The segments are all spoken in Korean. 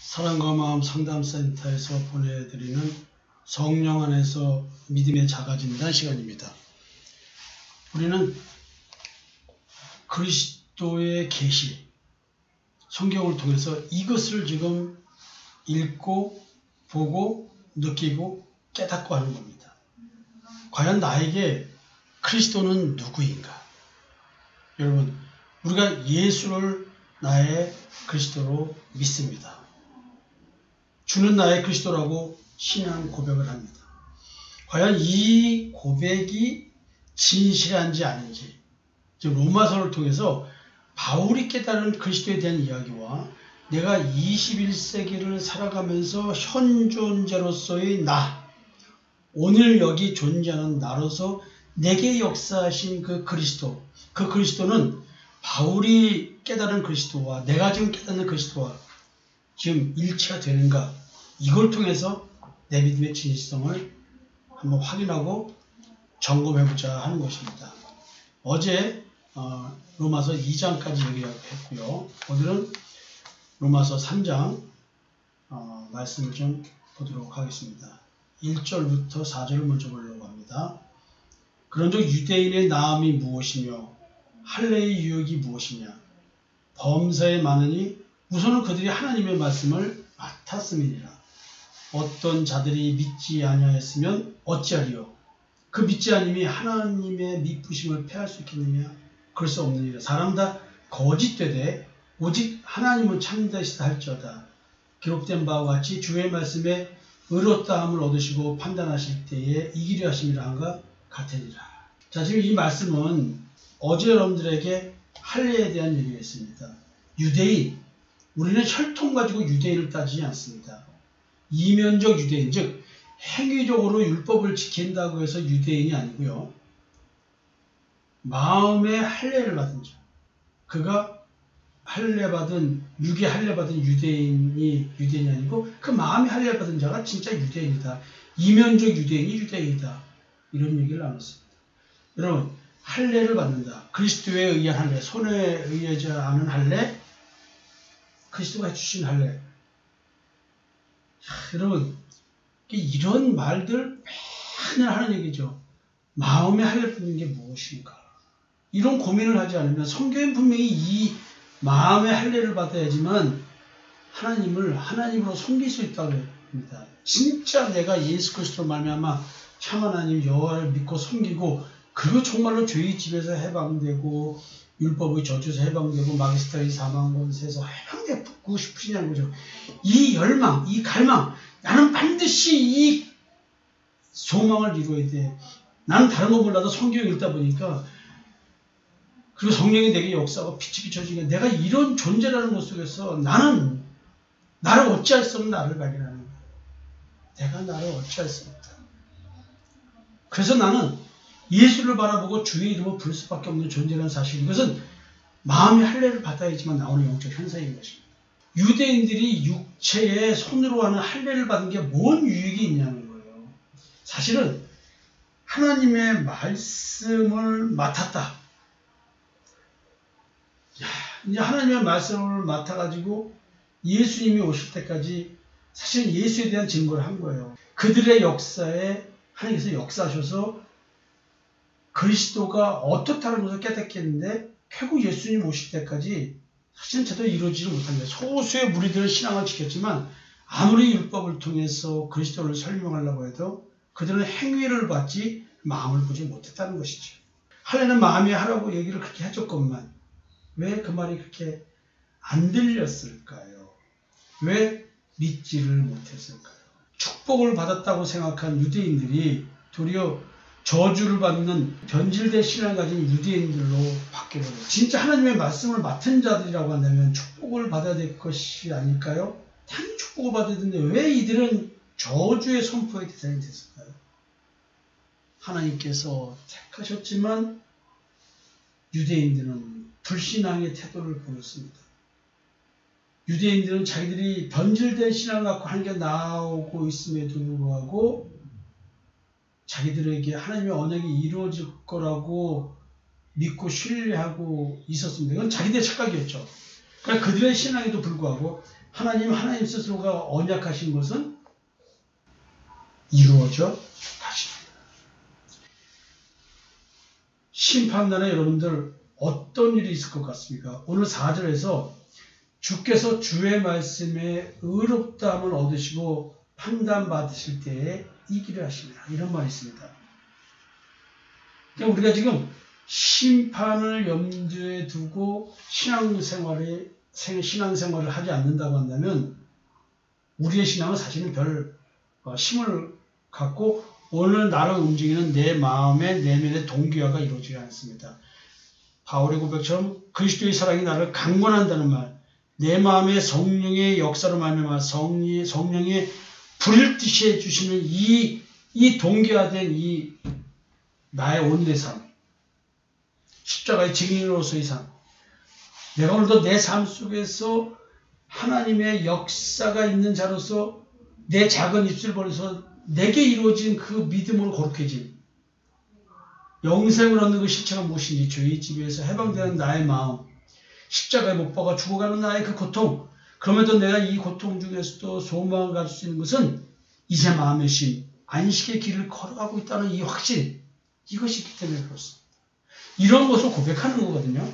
사랑과 마음 상담센터에서 보내드리는 성령 안에서 믿음의 작아진다는 시간입니다. 우리는 그리스도의 계시, 성경을 통해서 이것을 지금 읽고 보고 느끼고 깨닫고 하는 겁니다. 과연 나에게 그리스도는 누구인가? 여러분, 우리가 예수를 나의 그리스도로 믿습니다. 주는 나의 그리스도라고 신앙 고백을 합니다. 과연 이 고백이 진실한지 아닌지, 로마서를 통해서 바울이 깨달은 그리스도에 대한 이야기와 내가 21세기를 살아가면서 현존자로서의 나, 오늘 여기 존재하는 나로서 내게 역사하신 그 그리스도는 바울이 깨달은 그리스도와 내가 지금 깨닫는 그리스도와 지금 일치가 되는가, 이걸 통해서 내 믿음의 진실성을 한번 확인하고 점검해보자 하는 것입니다. 어제 로마서 2장까지 얘기했고요. 오늘은 로마서 3장 말씀을 좀 보도록 하겠습니다. 1절부터 4절을 먼저 보려고 합니다. 그런즉 유대인의 나음이 무엇이며 할례의 유익이 무엇이냐? 범사에 많으니 우선은 그들이 하나님의 말씀을 맡았음이니라. 어떤 자들이 믿지 아니하였으면 어찌하리요? 그 믿지 아님이 하나님의 미쁘심을 패할 수 있겠느냐? 그럴 수 없느니라. 사람 다 거짓되되 오직 하나님은 참되시다 할지어다. 기록된 바와 같이 주의 말씀에 의롭다함을 얻으시고 판단하실 때에 이기려 하심이라 한가 같으니라. 자, 지금 이 말씀은 어제 여러분들에게 할례에 대한 얘기가 있습니다. 유대인, 우리는 혈통 가지고 유대인을 따지지 않습니다. 이면적 유대인, 즉 행위적으로 율법을 지킨다고 해서 유대인이 아니고요. 마음의 할례를 받은 자, 그가 할례받은, 육의 할례받은 유대인이 아니고 그 마음의 할례받은 자가 진짜 유대인이다. 이면적 유대인이 유대인이다. 이런 얘기를 나눴습니다. 여러분, 할례를 받는다. 그리스도에 의한 할례, 손에 의하지 않은 할례, 그리스도가 해주신 할례. 여러분, 이런 말들 맨날 하는 얘기죠. 마음의 할례 받는 게 무엇인가? 이런 고민을 하지 않으면 성경은 분명히 이 마음의 할례를 받아야지만 하나님을 하나님으로 섬길 수 있다고 합니다. 진짜 내가 예수 그리스도로 말미암아 참 하나님 여호와를 믿고 섬기고, 그리고 정말로 죄의 집에서 해방되고 율법의 저주에서 해방되고 마귀스타의 사망 권세에서 해방되고 싶으시냐는 거죠. 이 열망, 이 갈망, 나는 반드시 이 소망을 이루어야 돼. 나는 다른 거 몰라도 성경 읽다 보니까, 그리고 성령이 내게 역사하고 빛이 비춰지니까 내가 이런 존재라는 것 속에서 나는 나를 어찌할 수 없는 나를 발견하는 거야. 내가 나를 어찌할 수 없다. 그래서 나는 예수를 바라보고 주의 이름을 부를 수밖에 없는 존재라는 사실, 이것은 마음의 할례를 받아야지만 나오는 영적 현상인 것입니다. 유대인들이 육체에 손으로 하는 할례를 받은 게 뭔 유익이 있냐는 거예요. 사실은 하나님의 말씀을 맡았다. 이제 하나님의 말씀을 맡아가지고 예수님이 오실 때까지 사실 예수에 대한 증거를 한 거예요. 그들의 역사에 하나님께서 역사하셔서 그리스도가 어떻다는 것을 깨닫겠는데, 결국 예수님 오실 때까지 사실은 제대로 이루어지지 못합니다. 소수의 무리들은 신앙을 지켰지만 아무리 율법을 통해서 그리스도를 설명하려고 해도 그들은 행위를 받지 마음을 보지 못했다는 것이죠. 할례는 마음이 하라고 얘기를 그렇게 해줬건만 왜 그 말이 그렇게 안 들렸을까요? 왜 믿지를 못했을까요? 축복을 받았다고 생각한 유대인들이 도리어 저주를 받는 변질된 신앙을 가진 유대인들로 바뀌어버려요. 진짜 하나님의 말씀을 맡은 자들이라고 한다면 축복을 받아야 될 것이 아닐까요? 당연히 축복을 받아야 되는데 왜 이들은 저주의 선포의 대상이 됐을까요? 하나님께서 택하셨지만 유대인들은 불신앙의 태도를 보였습니다. 유대인들은 자기들이 변질된 신앙을 갖고 하는 게 나오고 있음에도 불구하고 자기들에게 하나님의 언약이 이루어질 거라고 믿고 신뢰하고 있었습니다. 이건 자기들의 착각이었죠. 그러니까 그들의 신앙에도 불구하고 하나님 스스로가 언약하신 것은 이루어져 가십니다. 심판날에 여러분들 어떤 일이 있을 것 같습니까? 오늘 4절에서 주께서 주의 말씀에 의롭다함을 얻으시고 판단받으실 때에 이기려 하시리라. 이런 말이 있습니다. 그러니까 우리가 지금 심판을 염두에 두고 신앙생활을 하지 않는다고 한다면 우리의 신앙은 사실은 별 힘을 갖고 오늘 나를 움직이는 내 마음의 내면의 동기화가 이루어지지 않습니다. 바울의 고백처럼 그리스도의 사랑이 나를 강권한다는 말, 내 마음의 성령의 역사로 말미암아 성령의 불을 뜻이 해주시는 이 동기화된 이 나의 온내 삶, 십자가의 증인으로서의 삶, 내가 오늘도 내 삶 속에서 하나님의 역사가 있는 자로서 내 작은 입술 벌려서 내게 이루어진 그 믿음으로 거룩해진 영생을 얻는 그 실체가 무엇인지 죄의 집에서 해방되는 나의 마음, 십자가에 못 박아 죽어가는 나의 그 고통, 그럼에도 내가 이 고통 중에서도 소망을 가질 수 있는 것은 이제 마음의 쉼, 안식의 길을 걸어가고 있다는 이 확신, 이것이 있기 때문에 그렇습니다. 이런 것을 고백하는 거거든요.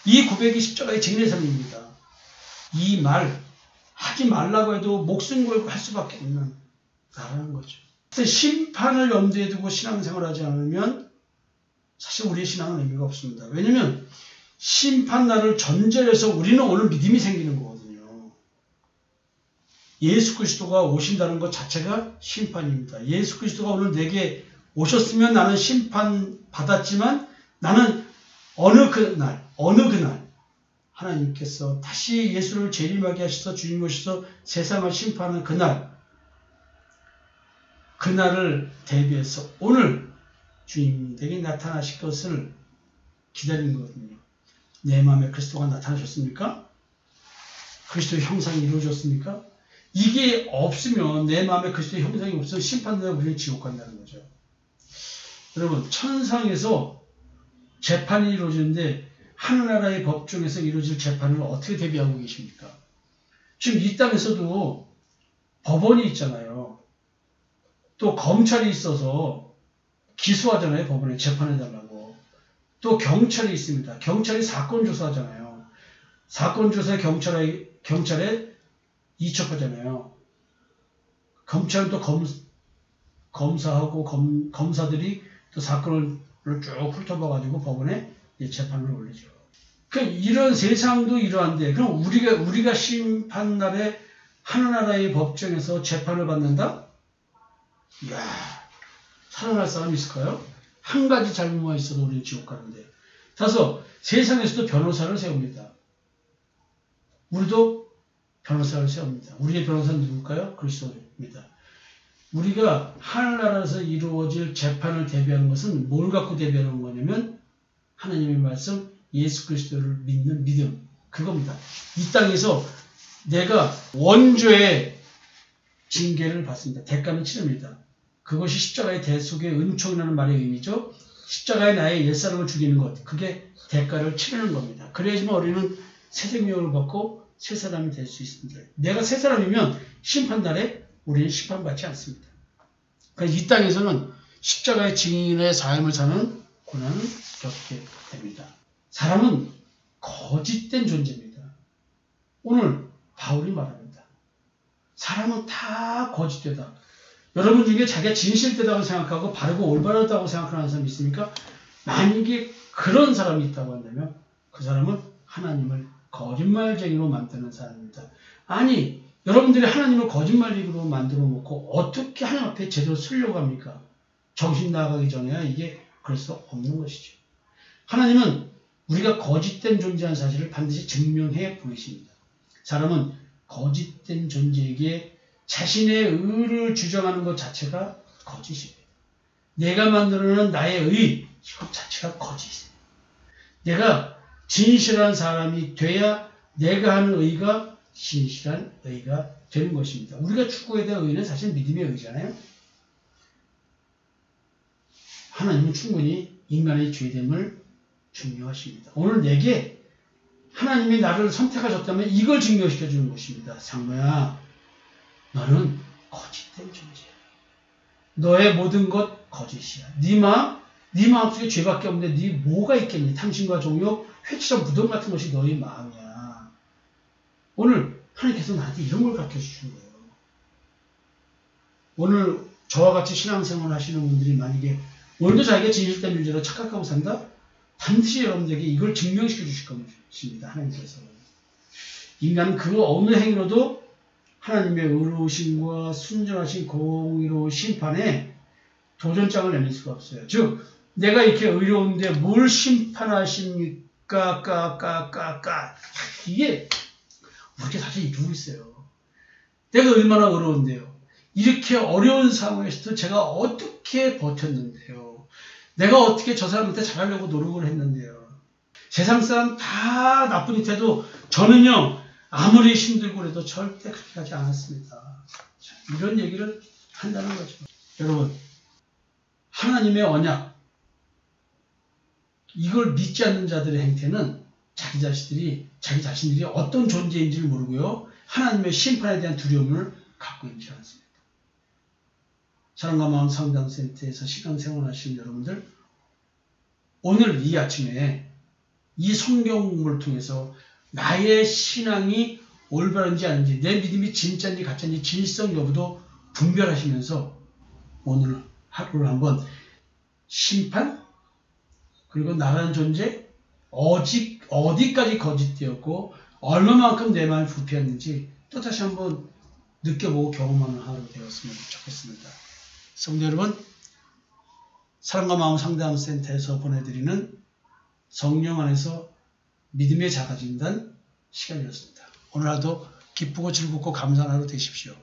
이 고백이 십자가의 증인의 삶입니다. 이 말 하지 말라고 해도 목숨 걸고 할 수밖에 없는 나라는 거죠. 심판을 염두에 두고 신앙생활을 하지 않으면 사실 우리의 신앙은 의미가 없습니다. 왜냐하면 심판날을 전제해서 우리는 오늘 믿음이 생기는 거거든요. 예수 그리스도가 오신다는 것 자체가 심판입니다. 예수 그리스도가 오늘 내게 오셨으면 나는 심판 받았지만 나는 어느 그날 하나님께서 다시 예수를 재림하게 하셔서 주님 오셔서 세상을 심판하는 그날을 대비해서 오늘 주님 내게 나타나실 것을 기다리는 거거든요. 내 마음에 그리스도가 나타나셨습니까? 그리스도의 형상이 이루어졌습니까? 이게 없으면 내 마음에 그리스도의 형상이 없으면 심판되어 우리는 지옥 간다는 거죠. 여러분 천상에서 재판이 이루어지는데 하늘나라의 법 중에서 이루어질 재판을 어떻게 대비하고 계십니까? 지금 이 땅에서도 법원이 있잖아요. 또 검찰이 있어서 기소하잖아요. 법원에 재판해달라고. 또 경찰이 있습니다. 경찰이 사건 조사하잖아요. 사건 조사에 경찰에 이첩하잖아요. 검찰은 또 검사하고 검사들이 또 사건을 쭉 훑어봐가지고 법원에 재판을 올리죠. 이런 세상도 이러한데, 그럼 우리가 심판날에 하늘나라의 법정에서 재판을 받는다? 이야, 살아날 사람이 있을까요? 한 가지 잘못만 있어도 우리는 지옥 가는데. 따라서 세상에서도 변호사를 세웁니다. 우리도 변호사를 세웁니다. 우리의 변호사는 누굴까요? 그리스도입니다. 우리가 하늘나라에서 이루어질 재판을 대비하는 것은 뭘 갖고 대비하는 거냐면 하나님의 말씀, 예수 그리스도를 믿는 믿음, 그겁니다. 이 땅에서 내가 원죄의 징계를 받습니다. 대가는 치릅니다. 그것이 십자가의 대속의 은총이라는 말의 의미죠. 십자가에 나의 옛사람을 죽이는 것, 그게 대가를 치르는 겁니다. 그래야지만 우리는 새 생명을 받고 새 사람이 될 수 있습니다. 내가 새 사람이면 심판날에 우리는 심판받지 않습니다. 그러니까 이 땅에서는 십자가의 증인의 삶을 사는 고난을 겪게 됩니다. 사람은 거짓된 존재입니다. 오늘 바울이 말합니다. 사람은 다 거짓되다. 여러분 중에 자기가 진실되다고 생각하고 바르고 올바르다고 생각하는 사람이 있습니까? 만약에 그런 사람이 있다고 한다면 그 사람은 하나님을 거짓말쟁이로 만드는 사람입니다. 아니, 여러분들이 하나님을 거짓말쟁이로 만들어 놓고 어떻게 하나님 앞에 제대로 쓰려고 합니까? 정신 나가기 전에야 이게 그럴 수 없는 것이죠. 하나님은 우리가 거짓된 존재한 사실을 반드시 증명해 보이십니다. 사람은 거짓된 존재에게 자신의 의를 주장하는 것 자체가 거짓입니다. 내가 만들어낸 나의 의, 이것 자체가 거짓입니다. 내가 진실한 사람이 돼야 내가 하는 의가 진실한 의가 되는 것입니다. 우리가 추구해야 될 의는 사실 믿음의 의잖아요. 하나님은 충분히 인간의 죄됨을 증명하십니다. 오늘 내게 하나님이 나를 선택하셨다면 이걸 증명시켜 주는 것입니다. 장모야, 너는 거짓된 존재야. 너의 모든 것 거짓이야. 네 마음속에 죄밖에 없는데 네 뭐가 있겠니? 탐심과 종욕, 회치적 무덤 같은 것이 너의 마음이야. 오늘 하나님께서 나한테 이런 걸 가르쳐 주시는 거예요. 오늘 저와 같이 신앙생활 하시는 분들이 만약에 오늘도 자기가 진실된 존재로 착각하고 산다? 반드시 여러분들에게 이걸 증명시켜 주실 것입니다. 하나님께서. 인간은 그 어느 행위로도 하나님의 의로우심과 순전하신 공의로운 심판에 도전장을 내밀 수가 없어요. 즉 내가 이렇게 의로운데 뭘 심판하십니까? 이게 우리가 사실 이루고 있어요. 내가 얼마나 의로운데요. 이렇게 어려운 상황에서도 제가 어떻게 버텼는데요. 내가 어떻게 저 사람한테 잘하려고 노력을 했는데요. 세상 사람 다 나쁜 짓 해도 저는요. 아무리 힘들고 해도 절대 그렇게 하지 않았습니다. 이런 얘기를 한다는 거죠. 여러분, 하나님의 언약, 이걸 믿지 않는 자들의 행태는 자기 자신들이 어떤 존재인지를 모르고요. 하나님의 심판에 대한 두려움을 갖고 있지 않습니다. 사랑과 마음 상담센터에서 신앙생활 하시는 여러분들, 오늘 이 아침에 이 성경 공부를 통해서 나의 신앙이 올바른지 아닌지, 내 믿음이 진짜인지 가짜인지 진실성 여부도 분별하시면서 오늘 하루를 한번 심판, 그리고 나라는 존재, 어디까지 거짓되었고 얼마만큼 내 마음이 부패했는지 또 다시 한번 느껴보고 경험하는 하루가 되었으면 좋겠습니다. 성도 여러분, 사랑과 마음 상담센터에서 보내드리는 성령 안에서 믿음의 자가 진단 시간이었습니다. 오늘 하루도 기쁘고 즐겁고 감사한 하루 되십시오.